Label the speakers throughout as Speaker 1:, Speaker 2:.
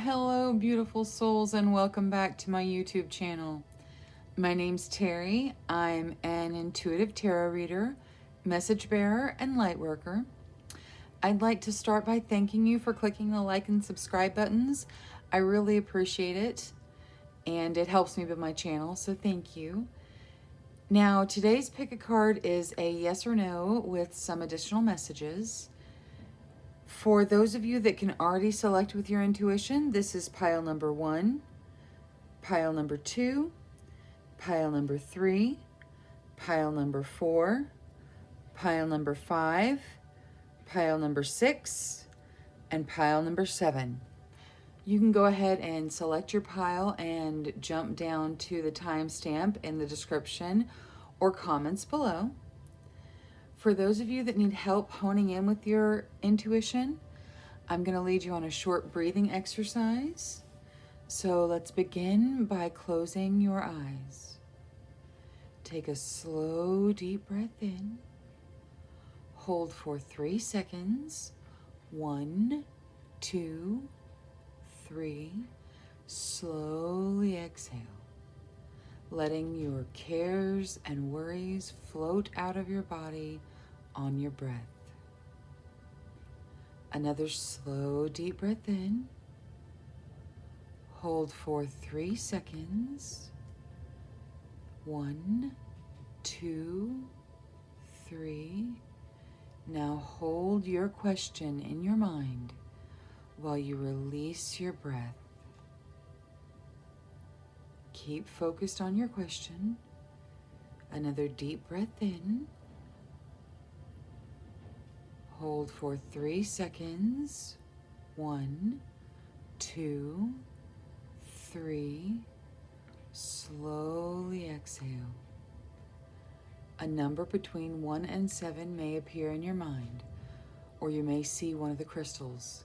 Speaker 1: Hello, beautiful souls, and welcome back to my YouTube channel. My name's Terry. I'm an intuitive tarot reader, message bearer, and light worker. I'd like to start by thanking you for clicking the like and subscribe buttons. I really appreciate it, and it helps me build my channel, so thank you. Now, today's pick a card is a yes or no with some additional messages. For those of you that can already select with your intuition, this is pile number 1, pile number 2, pile number 3, pile number 4, pile number 5, pile number 6, and pile number 7. You can go ahead and select your pile and jump down to the timestamp in the description or comments below. For those of you that need help honing in with your intuition, I'm going to lead you on a short breathing exercise. So let's begin by closing your eyes. Take a slow, deep breath in. Hold for 3 seconds. 1, 2, 3. Slowly exhale, letting your cares and worries float out of your body on your breath. Another slow, deep breath in. Hold for 3 seconds. 1, 2, 3. Now hold your question in your mind while you release your breath. Keep focused on your question. Another deep breath in. Hold for 3 seconds. 1, 2, 3. Slowly exhale. A number between 1 and 7 may appear in your mind, or you may see one of the crystals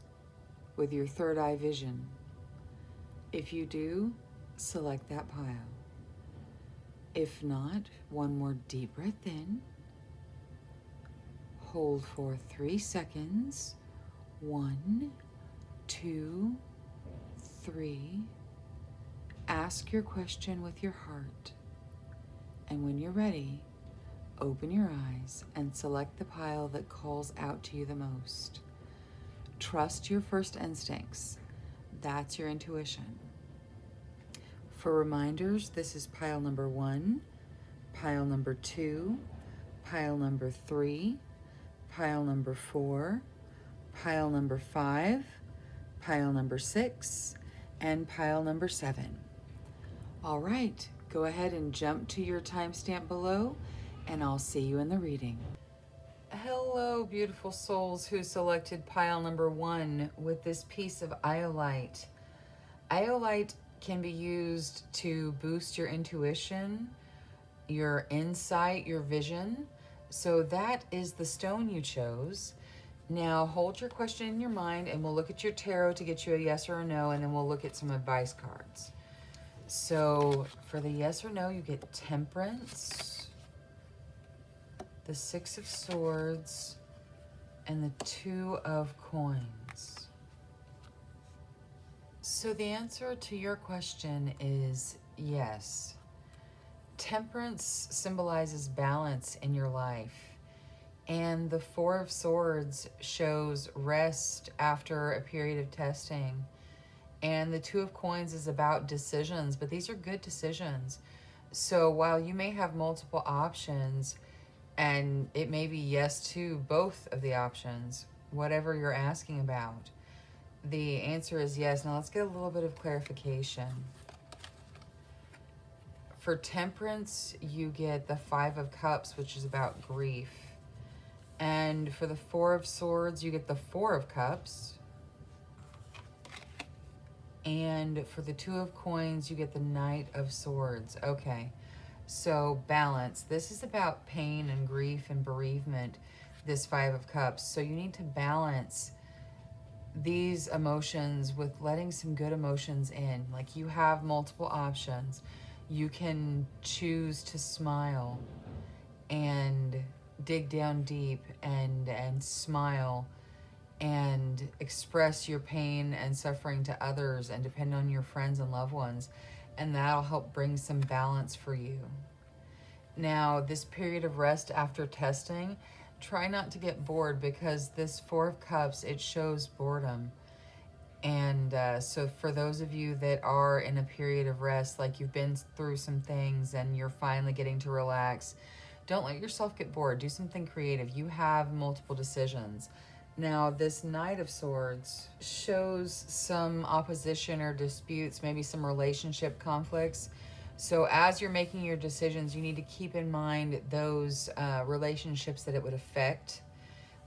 Speaker 1: with your third eye vision. If you do, select that pile. If not, one more deep breath in. Hold for 3 seconds. 1, 2, 3. Ask your question with your heart. And when you're ready, open your eyes and select the pile that calls out to you the most. Trust your first instincts. That's your intuition. For reminders, this is pile number 1, pile number 2, pile number 3, pile number 4, pile number 5, pile number 6, and pile number 7. All right, go ahead and jump to your timestamp below, and I'll see you in the reading. Hello, beautiful souls who selected pile number 1 with this piece of iolite. Iolite can be used to boost your intuition, your insight, your vision. So that is the stone you chose. Now hold your question in your mind and we'll look at your tarot to get you a yes or a no, and then we'll look at some advice cards. So for the yes or no, you get Temperance, the 6 of Swords, and the 2 of Coins. So the answer to your question is yes. Temperance symbolizes balance in your life, and the 4 of Swords shows rest after a period of testing, and the 2 of Coins is about decisions, but these are good decisions. So while you may have multiple options, and it may be yes to both of the options, whatever you're asking about, the answer is yes. Now let's get a little bit of clarification. For Temperance, you get the 5 of Cups, which is about grief. And for the 4 of Swords, you get the 4 of Cups. And for the 2 of Coins, you get the Knight of Swords. Okay, so balance. This is about pain and grief and bereavement, this 5 of Cups. So you need to balance these emotions with letting some good emotions in. Like, you have multiple options. You can choose to smile and dig down deep and smile and express your pain and suffering to others and depend on your friends and loved ones. And that'll help bring some balance for you. Now, this period of rest after testing, try not to get bored, because this Four of Cups, it shows boredom. And so for those of you that are in a period of rest, like you've been through some things and you're finally getting to relax, don't let yourself get bored. Do something creative. You have multiple decisions. Now, this Knight of Swords shows some opposition or disputes, maybe some relationship conflicts. So as you're making your decisions, you need to keep in mind those relationships that it would affect.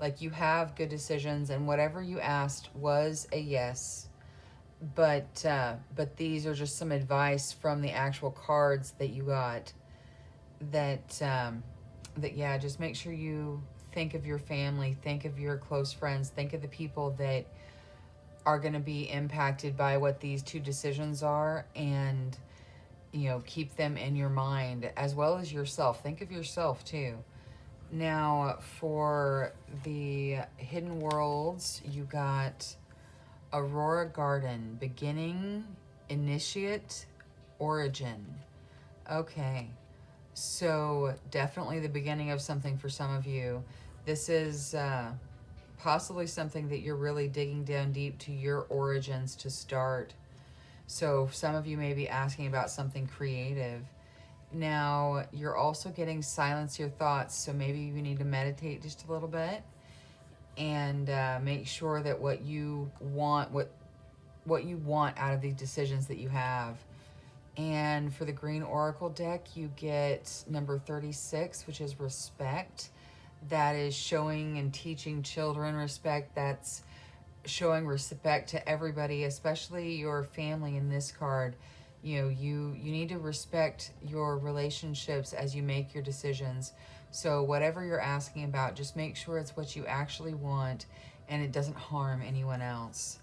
Speaker 1: Like, you have good decisions, and whatever you asked was a yes. But these are just some advice from the actual cards that you got. That just make sure you think of your family, think of your close friends, think of the people that are going to be impacted by what these two decisions are, and keep them in your mind, as well as yourself. Think of yourself too. Now, for the Hidden Worlds, you got Aurora Garden, beginning, initiate, origin. Okay, so definitely the beginning of something for some of you. This is possibly something that you're really digging down deep to your origins to start. So some of you may be asking about something creative. Now, you're also getting silence your thoughts, so maybe you need to meditate just a little bit and make sure that what you want out of these decisions that you have. And for the Green Oracle deck, you get number 36, which is respect. That is showing and teaching children respect. That's showing respect to everybody, especially your family in this card. You need to respect your relationships as you make your decisions. So whatever you're asking about, just make sure it's what you actually want and it doesn't harm anyone else.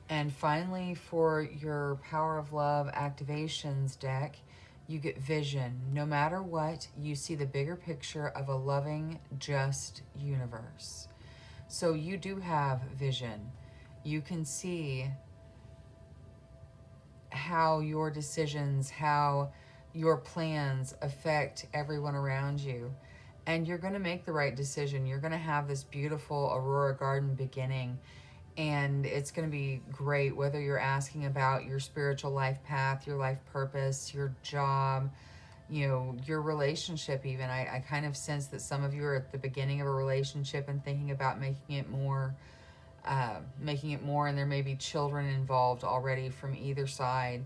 Speaker 1: And finally, for your Power of Love activations deck, you get vision. No matter what, you see the bigger picture of a loving, just universe. So you do have vision. You can see how your decisions, how your plans affect everyone around you. And you're going to make the right decision. You're going to have this beautiful Aurora Garden beginning. And it's going to be great, whether you're asking about your spiritual life path, your life purpose, your job, your relationship even. I kind of sense that some of you are at the beginning of a relationship and thinking about making it more, and there may be children involved already from either side.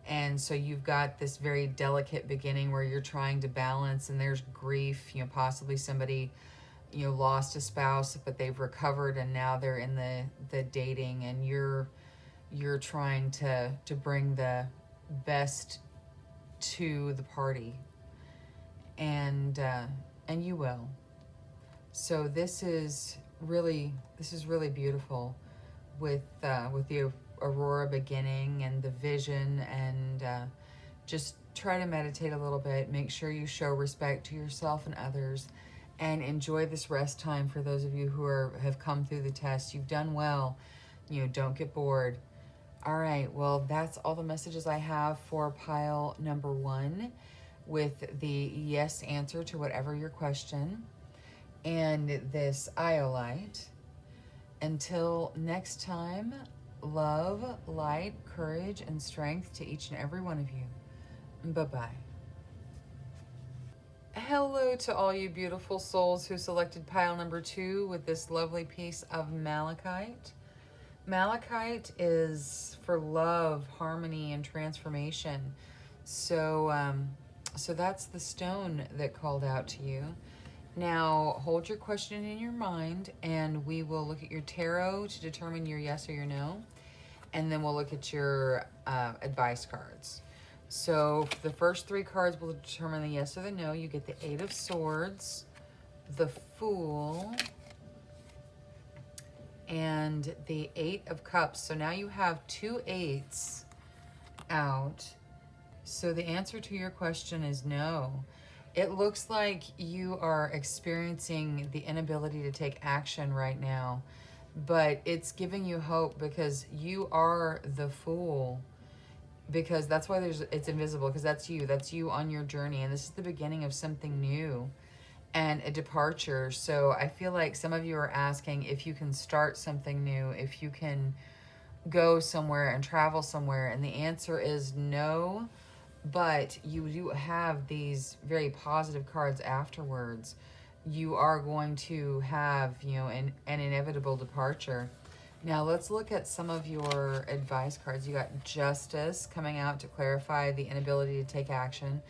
Speaker 1: And so you've got this very delicate beginning where you're trying to balance, and there's grief, possibly somebody lost a spouse, but they've recovered and now they're in the dating, and you're trying to bring the best to the party, and you will. So this is really beautiful with the Aurora beginning and the vision, and just try to meditate a little bit. Make sure you show respect to yourself and others, and enjoy this rest time. For those of you who have come through the test, you've done well. Don't get bored. All right, well, that's all the messages I have for pile number 1, with the yes answer to whatever your question, and this iolite. Until next time, love, light, courage, and strength to each and every one of you. Bye-bye. Hello to all you beautiful souls who selected pile number 2 with this lovely piece of malachite. Malachite is for love, harmony, and transformation. So that's the stone that called out to you. Now, hold your question in your mind, and we will look at your tarot to determine your yes or your no, and then we'll look at your advice cards. So the first 3 cards will determine the yes or the no. You get the 8 of Swords, the Fool, and the 8 of Cups. So now you have 2 8s out. So the answer to your question is no. It looks like you are experiencing the inability to take action right now. but it's giving you hope because you are the Fool. Because that's why it's invisible, because that's you on your journey, and this is the beginning of something new and a departure. So I feel like some of you are asking if you can start something new, if you can go somewhere and travel somewhere, and the answer is no. But you do have these very positive cards afterwards. You are going to have, an inevitable departure. Now let's look at some of your advice cards. You got Justice coming out to clarify the inability to take action.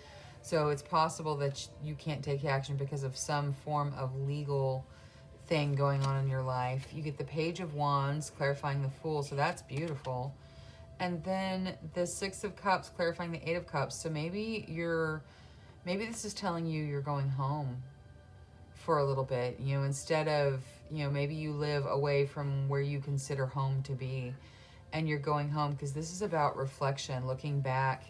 Speaker 1: So it's possible that you can't take action because of some form of legal thing going on in your life. You get the Page of Wands clarifying the Fool, so that's beautiful. And then the Six of Cups clarifying the Eight of Cups. So maybe this is telling you you're going home for a little bit, instead of, maybe you live away from where you consider home to be, and you're going home because this is about reflection, looking back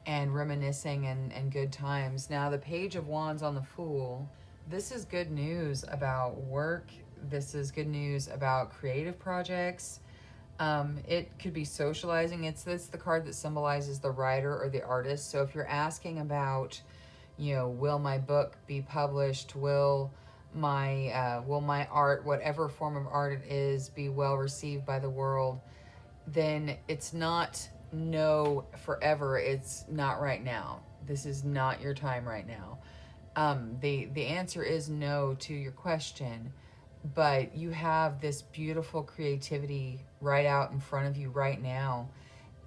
Speaker 1: and reminiscing and good times. Now the Page of Wands on the Fool, this is good news about work. This is good news about creative projects. It could be socializing. It's the card that symbolizes the writer or the artist. So if you're asking about, will my book be published? Will my art, whatever form of art it is, be well received by the world? Then it's not no forever. It's not right now. This is not your time right now. The answer is no to your question, but you have this beautiful creativity right out in front of you right now,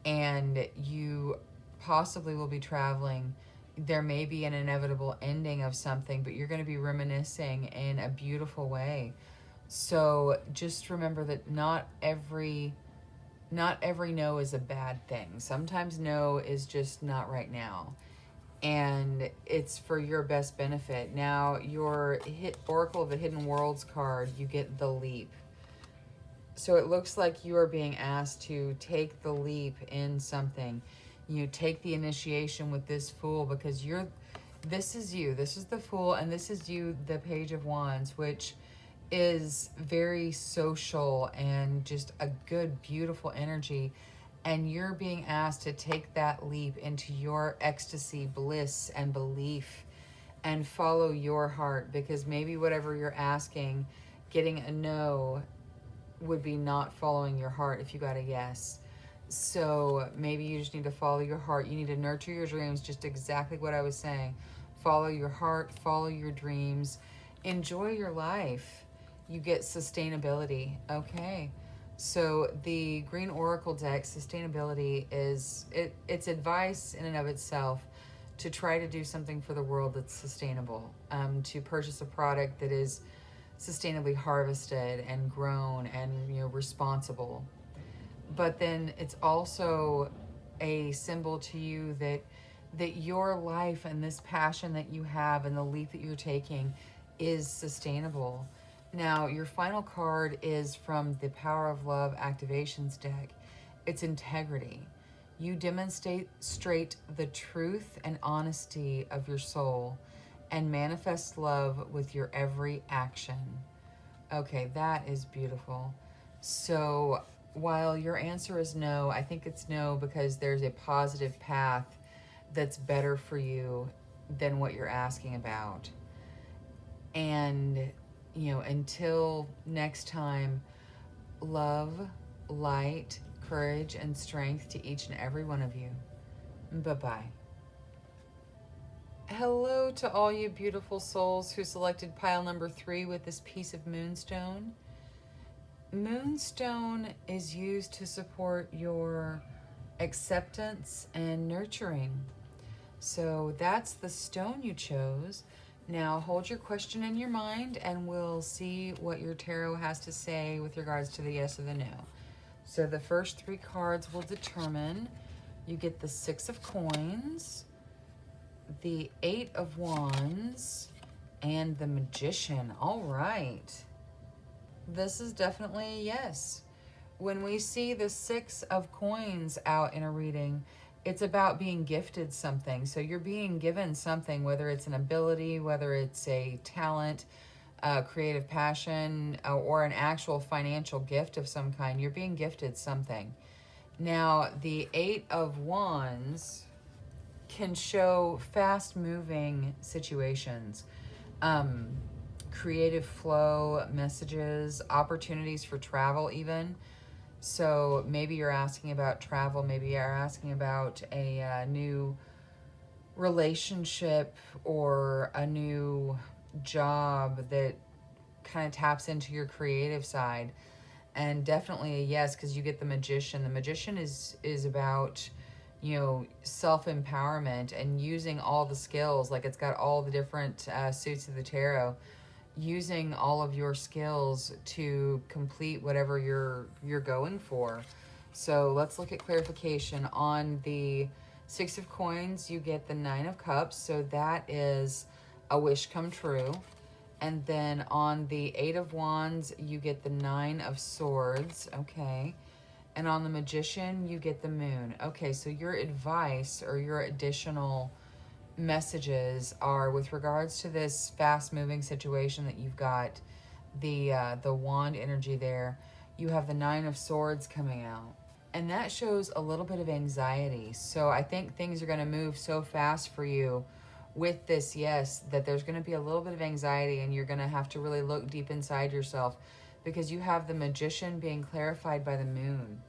Speaker 1: and you possibly will be traveling. There may be an inevitable ending of something, but you're going to be reminiscing in a beautiful way. So just remember that not every no is a bad thing. Sometimes no is just not right now, and it's for your best benefit. Now, your Oracle of the Hidden Worlds card, you get the Leap. So it looks like you are being asked to take the leap in something. You take the initiation with this Fool, because this is you. This is the Fool, and this is you, the Page of Wands, which is very social and just a good, beautiful energy. And you're being asked to take that leap into your ecstasy, bliss, and belief, and follow your heart, because maybe whatever you're asking, getting a no would be not following your heart if you got a yes. So maybe you just need to follow your heart. You need to nurture your dreams, just exactly what I was saying. Follow your heart, follow your dreams, enjoy your life. You get sustainability, okay? So the Green Oracle deck, sustainability it's advice in and of itself to try to do something for the world that's sustainable, to purchase a product that is sustainably harvested and grown and responsible. But then it's also a symbol to you that your life and this passion that you have and the leap that you're taking is sustainable. Now, your final card is from the Power of Love Activations deck. It's integrity. You demonstrate the truth and honesty of your soul and manifest love with your every action. Okay, that is beautiful. So while your answer is no, I think it's no because there's a positive path that's better for you than what you're asking about. And until next time, love, light, courage, and strength to each and every one of you. Bye-bye. Hello to all you beautiful souls who selected pile number 3 with this piece of moonstone. Moonstone is used to support your acceptance and nurturing. So that's the stone you chose. Now hold your question in your mind and we'll see what your tarot has to say with regards to the yes or the no. So the first 3 cards will determine. You get the 6 of Coins, the 8 of Wands, and the Magician. All right. This is definitely a yes. When we see the 6 of Coins out in a reading, it's about being gifted something. So you're being given something, whether it's an ability, whether it's a talent, creative passion, or an actual financial gift of some kind. You're being gifted something. Now, the Eight of Wands can show fast-moving situations, creative flow, messages, opportunities for travel even. So maybe you're asking about travel, maybe you're asking about a new relationship or a new job that kind of taps into your creative side. And definitely a yes, because you get the Magician. The Magician is about, you know, self-empowerment and using all the skills. Like, it's got all the different suits of the tarot, using all of your skills to complete whatever you're going for. So let's look at clarification. On the Six of Coins, you get the Nine of Cups, so that is a wish come true. And then on the Eight of Wands, you get the Nine of Swords. Okay. And on the Magician, you get the Moon. Okay, so your advice or your additional messages are with regards to this fast-moving situation that you've got, the wand energy there. You have the Nine of Swords coming out. And that shows a little bit of anxiety. So I think things are going to move so fast for you with this yes, that there's going to be a little bit of anxiety, and you're going to have to really look deep inside yourself, because you have the Magician being clarified by the Moon.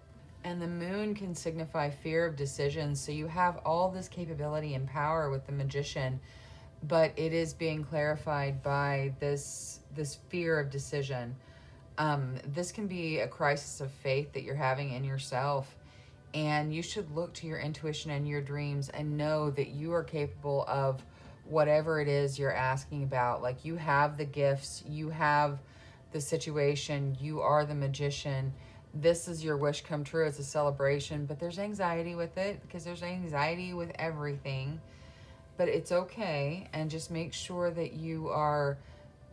Speaker 1: And the Moon can signify fear of decisions. So you have all this capability and power with the Magician, but it is being clarified by this fear of decision. This can be a crisis of faith that you're having in yourself. And you should look to your intuition and your dreams and know that you are capable of whatever it is you're asking about. Like, you have the gifts, you have the situation, you are the Magician. This is your wish come true. It's a celebration, but there's anxiety with it, because there's anxiety with everything. But it's okay, and just make sure that you are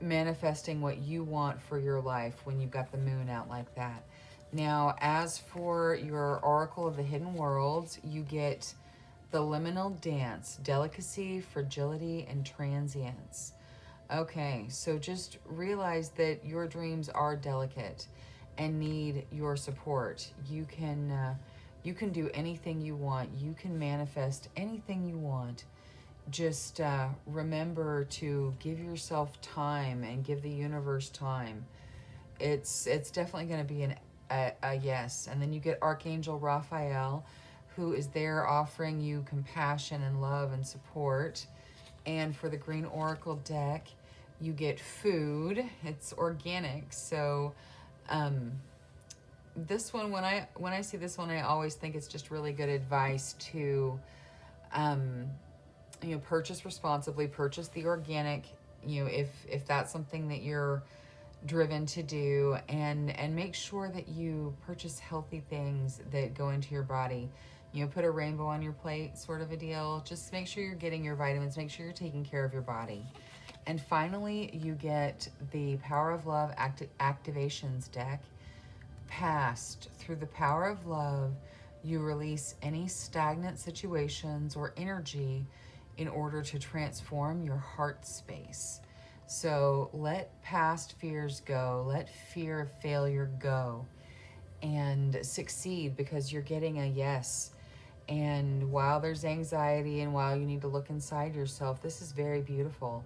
Speaker 1: manifesting what you want for your life when you've got the Moon out like that. Now, as for your Oracle of the Hidden Worlds, you get the Liminal Dance, Delicacy, Fragility, and Transience. Okay, so just realize that your dreams are delicate and need your support. You can do anything you want. You can manifest anything you want. Just remember to give yourself time and give the universe time. It's definitely going to be a yes. And then you get Archangel Raphael, who is there offering you compassion and love and support. And for the Green Oracle deck, you get food. It's organic. So this one, when I see this one, I always think it's just really good advice to you know, purchase responsibly, purchase the organic, you know, if that's something that you're driven to do, and make sure that you purchase healthy things that go into your body. You know, put a rainbow on your plate, sort of a deal. Just make sure you're getting your vitamins, make sure you're taking care of your body. And finally, you get the Power of Love Activations deck. Past, through the power of love, you release any stagnant situations or energy in order to transform your heart space. So let past fears go, let fear of failure go, and succeed, because you're getting a yes. And while there's anxiety and while you need to look inside yourself, this is very beautiful.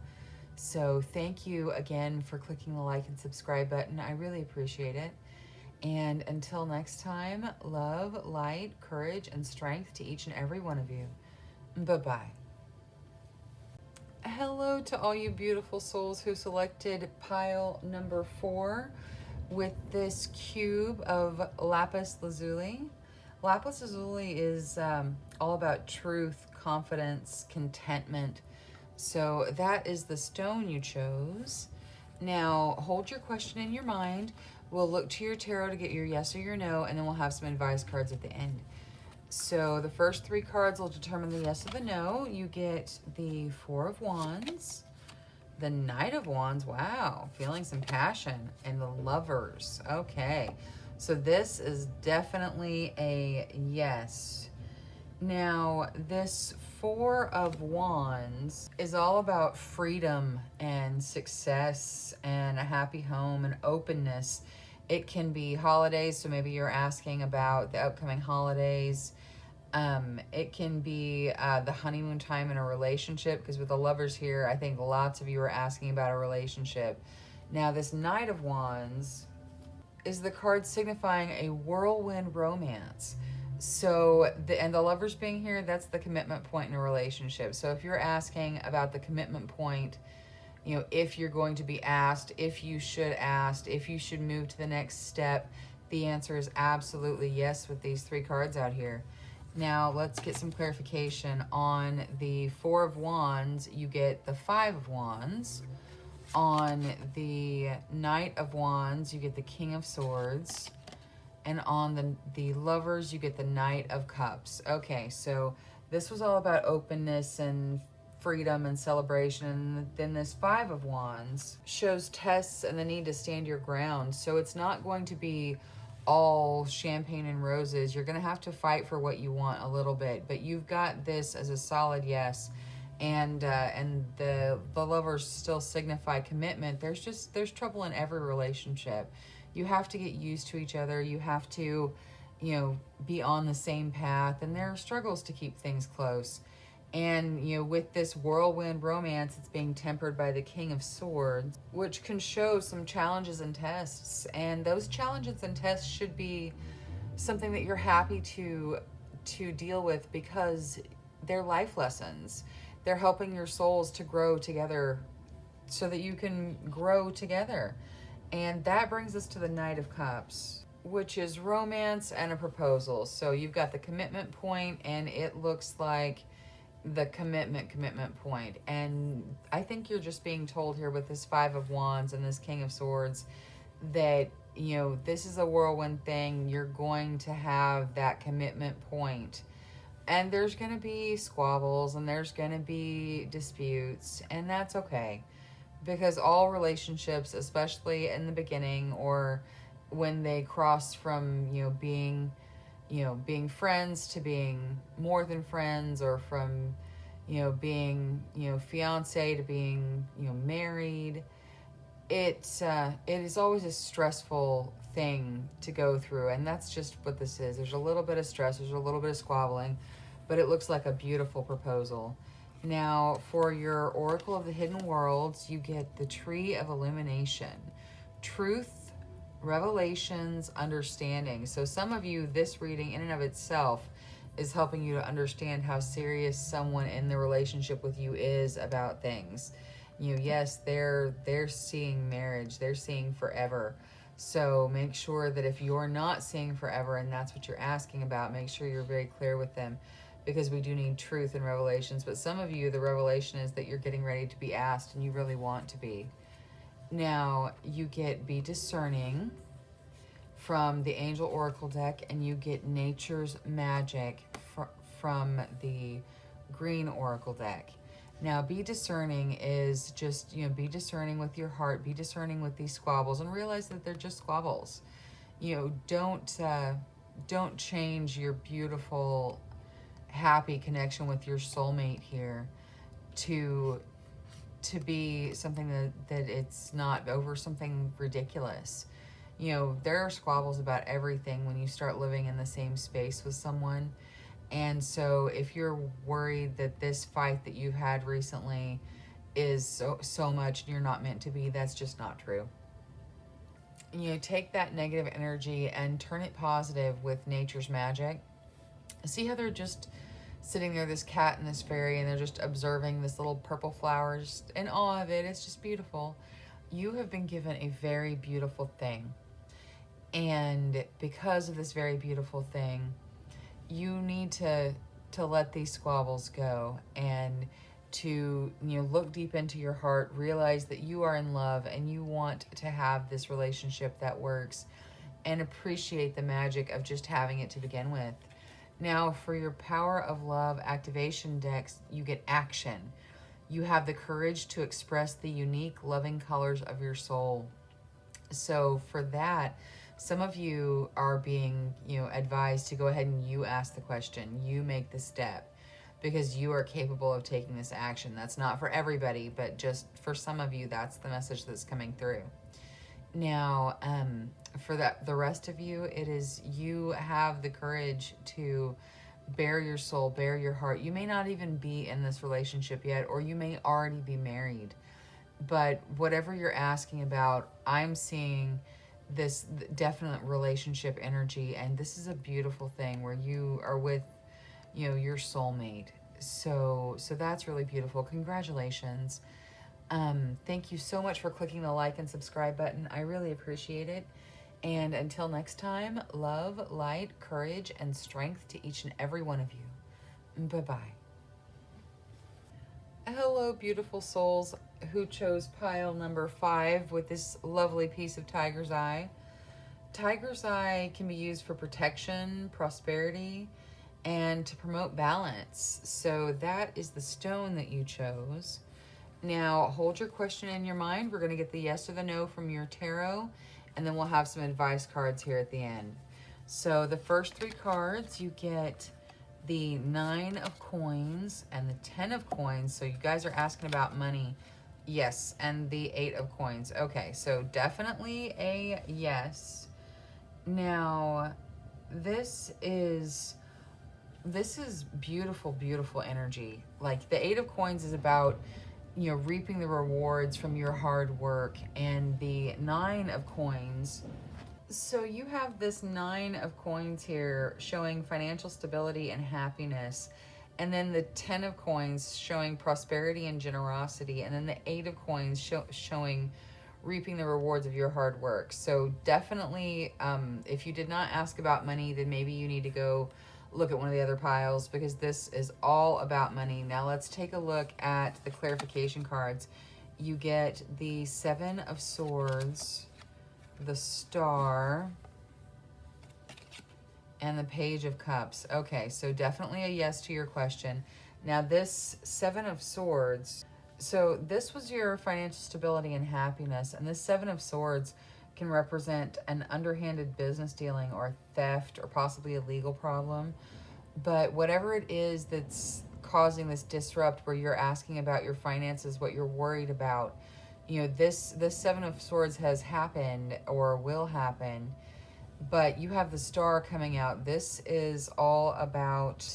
Speaker 1: So thank you again for clicking the like and subscribe button. I really appreciate it. And until next time, love, light, courage, and strength to each and every one of you. Bye-bye. Hello to all you beautiful souls who selected pile number 4 with this cube of lapis lazuli. Lapis lazuli is all about truth, confidence, contentment. So that is the stone you chose. Now hold your question in your mind. We'll look to your tarot to get your yes or your no, and then we'll have some advice cards at the end. So the first 3 cards will determine the yes or the no. You get the Four of Wands, the Knight of Wands, wow, feeling some passion, and the Lovers. Okay, so this is definitely a yes. Now, this Four of Wands is all about freedom and success and a happy home and openness. It can be holidays, so maybe you're asking about the upcoming holidays. It can be the honeymoon time in a relationship, because with the Lovers here, I think lots of you are asking about a relationship. Now, this Knight of Wands is the card signifying a whirlwind romance. So, and the Lovers being here, that's the commitment point in a relationship. So if you're asking about the commitment point, you know, if you're going to be asked, if you should ask, if you should move to the next step, the answer is absolutely yes with these three cards out here. Now, let's get some clarification. On the Four of Wands, you get the Five of Wands. On the Knight of Wands, you get the King of Swords. And on the Lovers, you get the Knight of Cups. Okay, so this was all about openness and freedom and celebration. And then this Five of Wands shows tests and the need to stand your ground. So it's not going to be all champagne and roses. You're going to have to fight for what you want a little bit. But you've got this as a solid yes. And the Lovers still signify commitment. There's trouble in every relationship. You have to get used to each other. You have to, you know, be on the same path. And there are struggles to keep things close. And, you know, with this whirlwind romance, it's being tempered by the King of Swords, which can show some challenges and tests. And those challenges and tests should be something that you're happy to deal with, because they're life lessons. They're helping your souls to grow together so that you can grow together. And that brings us to the Knight of Cups, which is romance and a proposal. So you've got the commitment point, and it looks like the commitment point. And I think you're just being told here with this Five of Wands and this King of Swords that, you know, this is a whirlwind thing. You're going to have that commitment point. And there's going to be squabbles and there's going to be disputes, and that's okay. Because all relationships, especially in the beginning or when they cross from, being friends to being more than friends, or from, being, fiance to being, married, it is always a stressful thing to go through. And that's just what this is. There's a little bit of stress, there's a little bit of squabbling, but it looks like a beautiful proposal. Now, for your Oracle of the Hidden Worlds, you get the Tree of Illumination. Truth, revelations, understanding. So some of you, this reading in and of itself is helping you to understand how serious someone in the relationship with you is about things. Yes, they're seeing marriage, they're seeing forever. So make sure that if you're not seeing forever and that's what you're asking about, make sure you're very clear with them, because we do need truth and revelations. But some of you, the revelation is that you're getting ready to be asked and you really want to be. Now, you get Be Discerning from the Angel Oracle deck, and you get Nature's Magic from the Green Oracle deck. Now, Be Discerning is just, be discerning with your heart, be discerning with these squabbles, and realize that they're just squabbles. Don't change your beautiful, happy connection with your soulmate here to be something that it's not over something ridiculous. There are squabbles about everything when you start living in the same space with someone. And so if you're worried that this fight that you've had recently is so much and you're not meant to be, that's just not true. Take that negative energy and turn it positive with Nature's Magic. See how they're just sitting there, this cat and this fairy, and they're just observing this little purple flower, just in awe of it. It's just beautiful. You have been given a very beautiful thing. And because of this very beautiful thing, you need to let these squabbles go, and to look deep into your heart, realize that you are in love and you want to have this relationship that works, and appreciate the magic of just having it to begin with. Now, for your Power of Love activation decks, you get Action. You have the courage to express the unique loving colors of your soul. So for that, Some of you are being, advised to go ahead and you ask the question, you make the step, because you are capable of taking this action. That's not for everybody, but just for some of you, that's the message that's coming through. Now, for the rest of you, it is you have the courage to bare your soul, bare your heart. You may not even be in this relationship yet, or you may already be married. But whatever you're asking about, I'm seeing this definite relationship energy, and this is a beautiful thing where you are with, your soulmate. So that's really beautiful. Congratulations. Thank you so much for clicking the like and subscribe button. I really appreciate it. And until next time, love, light, courage, and strength to each and every one of you. Bye-bye. Hello, beautiful souls who chose pile number 5 with this lovely piece of tiger's eye. Tiger's eye can be used for protection, prosperity, and to promote balance. So that is the stone that you chose. Now, hold your question in your mind. We're going to get the yes or the no from your tarot, and then we'll have some advice cards here at the end. So the first 3 cards, you get the 9 of coins and the 10 of coins. So you guys are asking about money. Yes, and the 8 of coins. Okay, so definitely a yes. Now, this is beautiful, beautiful energy. Like the 8 of coins is about, reaping the rewards from your hard work, and the 9 of coins. So you have this 9 of coins here showing financial stability and happiness. And then the 10 of coins showing prosperity and generosity. And then the 8 of coins showing reaping the rewards of your hard work. So definitely, if you did not ask about money, then maybe you need to go look at one of the other piles, because this is all about money. Now let's take a look at the clarification cards. You get the 7 of Swords, the Star, and the Page of Cups. Okay, so definitely a yes to your question. Now this 7 of Swords, so this was your financial stability and happiness, and this 7 of Swords can represent an underhanded business dealing or theft or possibly a legal problem. But whatever it is that's causing this disrupt where you're asking about your finances, what you're worried about, this 7 of Swords has happened or will happen, but you have the Star coming out. This is all about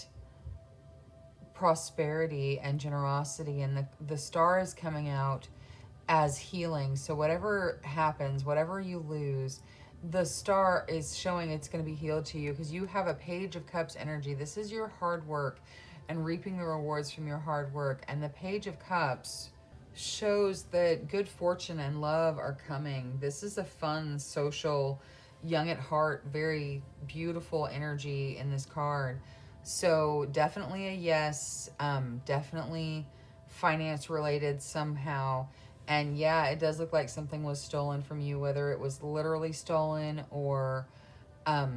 Speaker 1: prosperity and generosity, and the Star is coming out as healing. So whatever happens, whatever you lose, the Star is showing it's going to be healed to you, because you have a Page of Cups energy. This is your hard work and reaping the rewards from your hard work. And the Page of Cups shows that good fortune and love are coming. This is a fun, social, young at heart, very beautiful energy in this card. So definitely a yes, definitely finance related somehow. And yeah, it does look like something was stolen from you, whether it was literally stolen or, as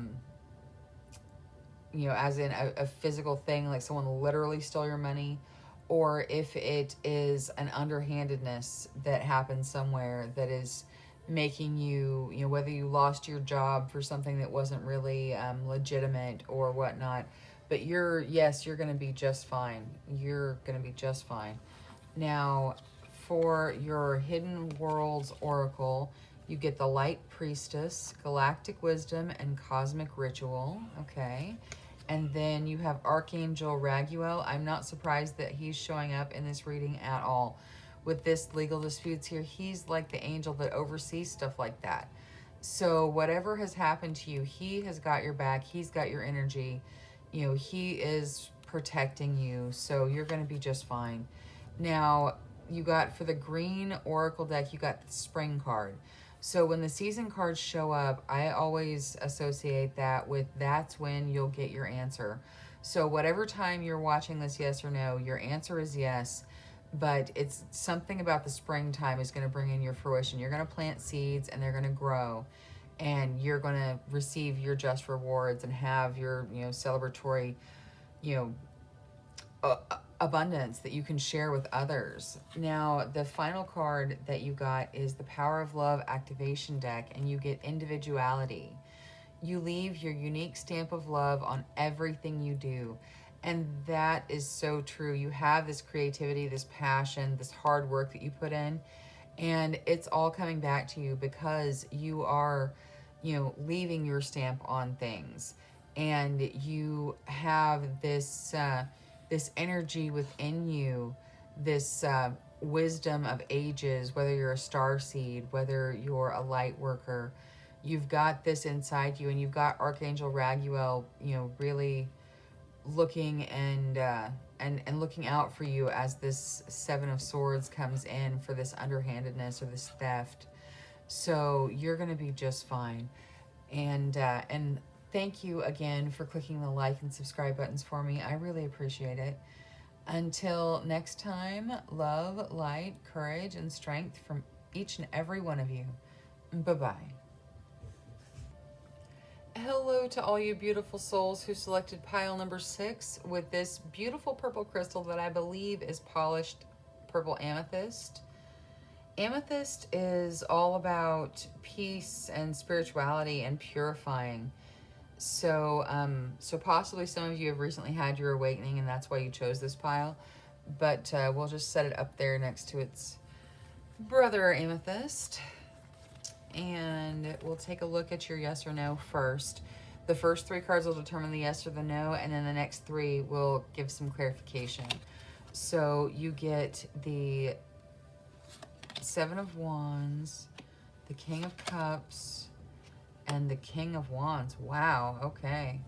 Speaker 1: in a physical thing, like someone literally stole your money, or if it is an underhandedness that happened somewhere that is making you, whether you lost your job for something that wasn't really legitimate or whatnot. But you're going to be just fine. You're going to be just fine. Now, for your Hidden Worlds Oracle, you get the Light Priestess, Galactic Wisdom, and Cosmic Ritual. Okay. And then you have Archangel Raguel. I'm not surprised that he's showing up in this reading at all. With this legal disputes here, he's like the angel that oversees stuff like that. So whatever has happened to you, he has got your back. He's got your energy. He is protecting you. So you're going to be just fine. Now, you got, for the green Oracle deck, you got the Spring card. So when the season cards show up, I always associate that with that's when you'll get your answer. So whatever time you're watching this, yes or no, your answer is yes. But it's something about the springtime is going to bring in your fruition. You're going to plant seeds and they're going to grow. And you're going to receive your just rewards and have your, celebratory, abundance that you can share with others. Now, the final card that you got is the Power of Love Activation deck, and you get individuality. You leave your unique stamp of love on everything you do. And that is so true. You have this creativity, this passion, this hard work that you put in, and it's all coming back to you because you are, leaving your stamp on things. And you have this energy within you, this wisdom of ages, whether you're a star seed, whether you're a light worker. You've got this inside you, and you've got Archangel Raguel, really looking and looking out for you as this Seven of Swords comes in for this underhandedness or this theft. So you're going to be just fine. And thank you again for clicking the like and subscribe buttons for me. I really appreciate it. Until next time, love, light, courage, and strength from each and every one of you. Bye-bye. Hello to all you beautiful souls who selected pile number 6 with this beautiful purple crystal that I believe is polished purple amethyst. Amethyst is all about peace and spirituality and purifying. So possibly some of you have recently had your awakening, and that's why you chose this pile. But we'll just set it up there next to its brother amethyst. And we'll take a look at your yes or no first. The first 3 cards will determine the yes or the no, and then the next 3 will give some clarification. So you get the Seven of Wands, the King of Cups, and the King of Wands. Wow, okay.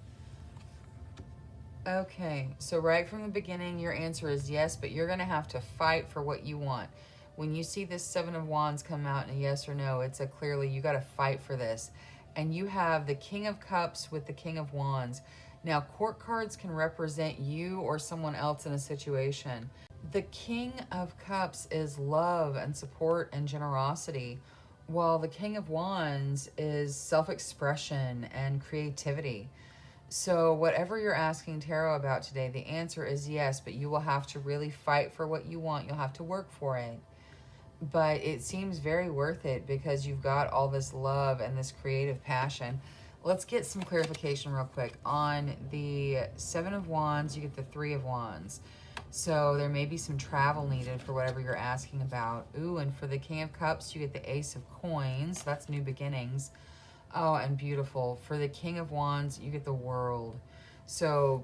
Speaker 1: Okay, so right from the beginning, your answer is yes, but you're going to have to fight for what you want. When you see this Seven of Wands come out in a yes or no, it's a clearly you got to fight for this. And you have the King of Cups with the King of Wands. Now, court cards can represent you or someone else in a situation. The King of Cups is love and support and generosity, while the King of Wands is self-expression and creativity. So whatever you're asking tarot about today, the answer is yes, but you will have to really fight for what you want. You'll have to work for it. But it seems very worth it because you've got all this love and this creative passion. Let's get some clarification real quick. On the Seven of Wands, you get the Three of Wands. So there may be some travel needed for whatever you're asking about. Ooh, and for the King of Cups, you get the Ace of Coins. That's new beginnings. Oh, and beautiful. For the King of Wands, you get the World. So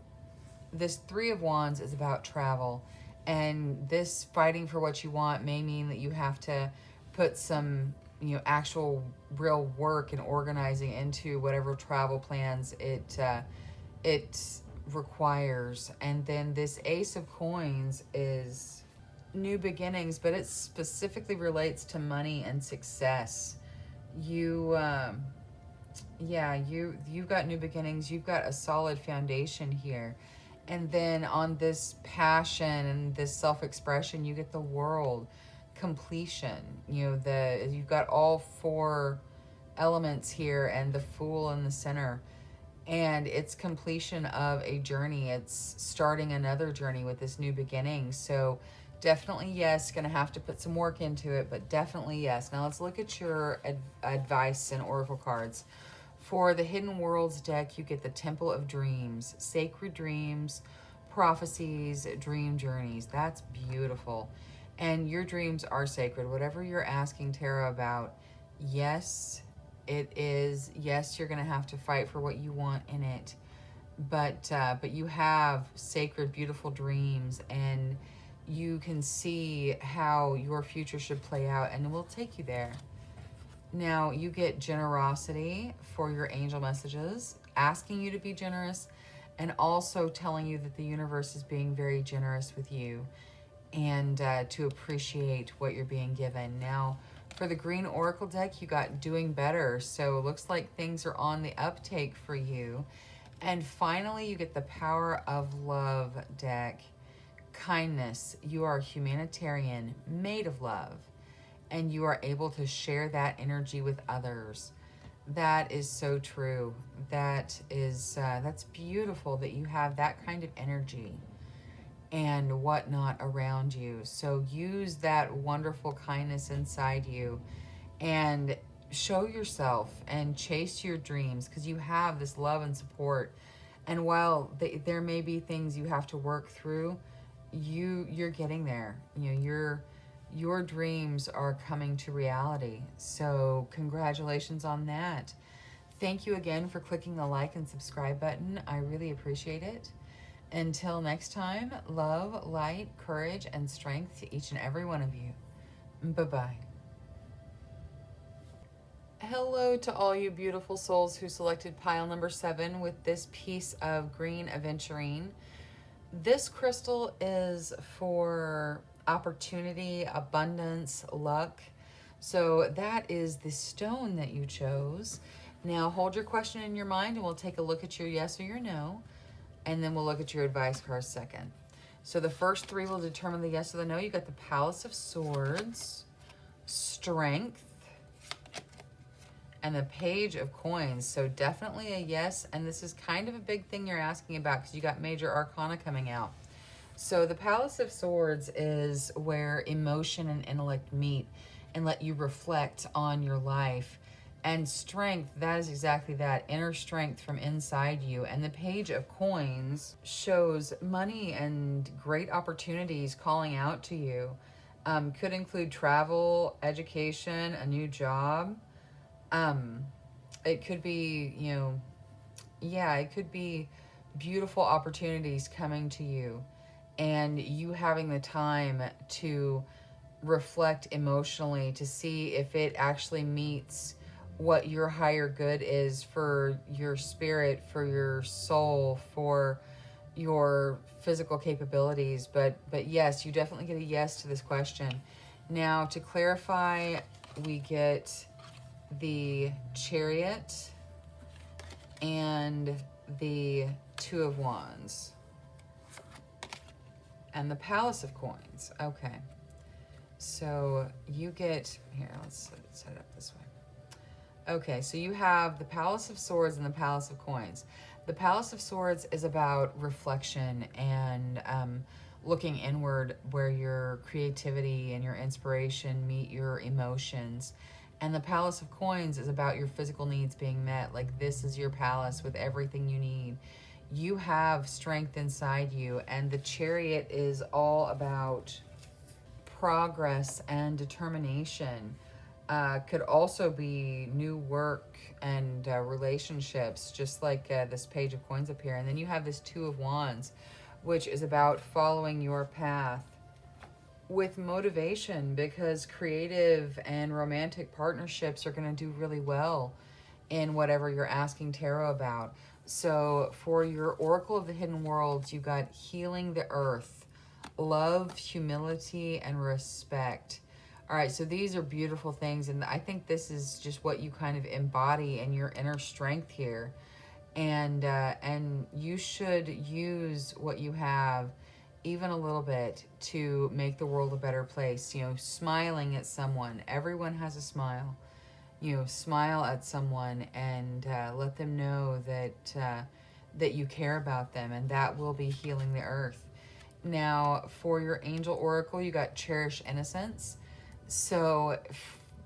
Speaker 1: this Three of Wands is about travel. And this fighting for what you want may mean that you have to put some, actual real work and organizing into whatever travel plans it requires. And then this Ace of Coins is new beginnings, but it specifically relates to money and success. You've got new beginnings. You've got a solid foundation here. And then on this passion and this self-expression, you get the World, completion. You've got all 4 elements here and the Fool in the center. And it's completion of a journey. It's starting another journey with this new beginning. So definitely yes, going to have to put some work into it, but definitely yes. Now let's look at your advice and oracle cards. For the Hidden Worlds deck, you get the Temple of Dreams, Sacred Dreams, Prophecies, Dream Journeys. That's beautiful. And your dreams are sacred. Whatever you're asking tarot about, yes, it is. Yes, you're going to have to fight for what you want in it. But you have sacred, beautiful dreams, and you can see how your future should play out, and we'll take you there. Now, you get generosity for your angel messages, asking you to be generous, and also telling you that the universe is being very generous with you and to appreciate what you're being given. Now, for the green oracle deck, you got doing better. So it looks like things are on the uptake for you. And finally, you get the Power of Love deck. Kindness. You are humanitarian, made of love, and you are able to share that energy with others. That is so true. That's beautiful that you have that kind of energy. and whatnot around you. So use that wonderful kindness inside you and show yourself and chase your dreams, because you have this love and support. And while there may be things you have to work through, you're getting there. You know, your dreams are coming to reality. So congratulations on that. Thank you again for clicking the like and subscribe button. I really appreciate it. Until next time, love, light, courage, and strength to each and every one of you. Bye-bye. Hello to all you beautiful souls who selected pile number 7 with this piece of green aventurine. This crystal is for opportunity, abundance, luck. So that is the stone that you chose. Now hold your question in your mind and we'll take a look at your yes or your no. And then we'll look at your advice cards second. So the first 3 will determine the yes or the no. You got the Palace of Swords, Strength, and the Page of Coins. So definitely a yes. And this is kind of a big thing you're asking about because you got major arcana coming out. So the Palace of Swords is where emotion and intellect meet and let you reflect on your life. And strength, that is exactly that, inner strength from inside you. And the Page of Coins shows money and great opportunities calling out to you. Could include travel, education, a new job. It could be, you know, yeah, it could be beautiful opportunities coming to you and you having the time to reflect emotionally to see if it actually meets what your higher good is for your spirit, for your soul, for your physical capabilities. But yes, you definitely get a yes to this question. Now to clarify, we get the Chariot and the Two of Wands and the Palace of Coins. Okay, so you get, here, let's set it up this way. Okay, so you have the Palace of Swords and the Palace of Coins. The Palace of Swords is about reflection and looking inward, where your creativity and your inspiration meet your emotions. And the Palace of Coins is about your physical needs being met. Like, this is your palace with everything you need. You have strength inside you. And the Chariot is all about progress and determination. Could also be new work and relationships, just like this Page of Coins up here. And then you have this Two of Wands, which is about following your path with motivation, because creative and romantic partnerships are going to do really well in whatever you're asking tarot about. So for your Oracle of the Hidden Worlds, you got healing the earth, love, humility, and respect. All right, so these are beautiful things, and I think this is just what you kind of embody in your inner strength here. And you should use what you have even a little bit to make the world a better place. You know, smiling at someone. Everyone has a smile. You know, smile at someone and let them know that that you care about them, and that will be healing the earth. Now, for your Angel Oracle, you got Cherish Innocence. So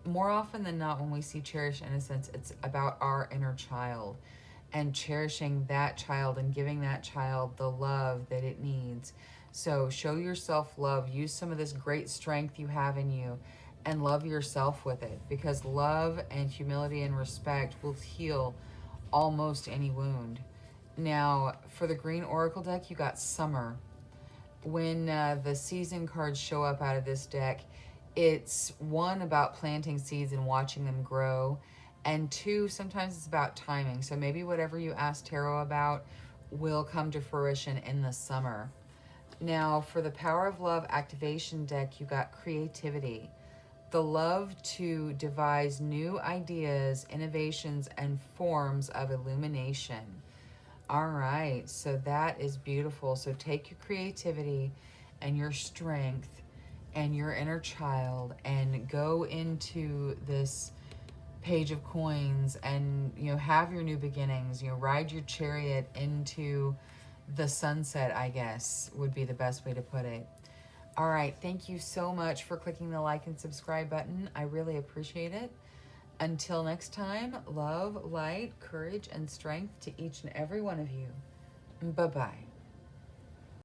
Speaker 1: more often than not, when we see Cherish Innocence, it's about our inner child and cherishing that child and giving that child the love that it needs. So show yourself love. Use some of this great strength you have in you and love yourself with it, because love and humility and respect will heal almost any wound. Now, for the Green Oracle deck, you got Summer. When the season cards show up out of this deck, it's 1, about planting seeds and watching them grow, and 2, sometimes it's about timing. So maybe whatever you ask tarot about will come to fruition in the summer. Now, for the Power of Love activation deck, you got Creativity. The love to devise new ideas, innovations, and forms of illumination. All right, so that is beautiful. So take your creativity and your strength and your inner child and go into this Page of Coins and, you know, have your new beginnings. You know, ride your chariot into the sunset, I guess, would be the best way to put it. All right, thank you so much for clicking the like and subscribe button. I really appreciate it. Until next time, love, light, courage, and strength to each and every one of you. Bye-bye.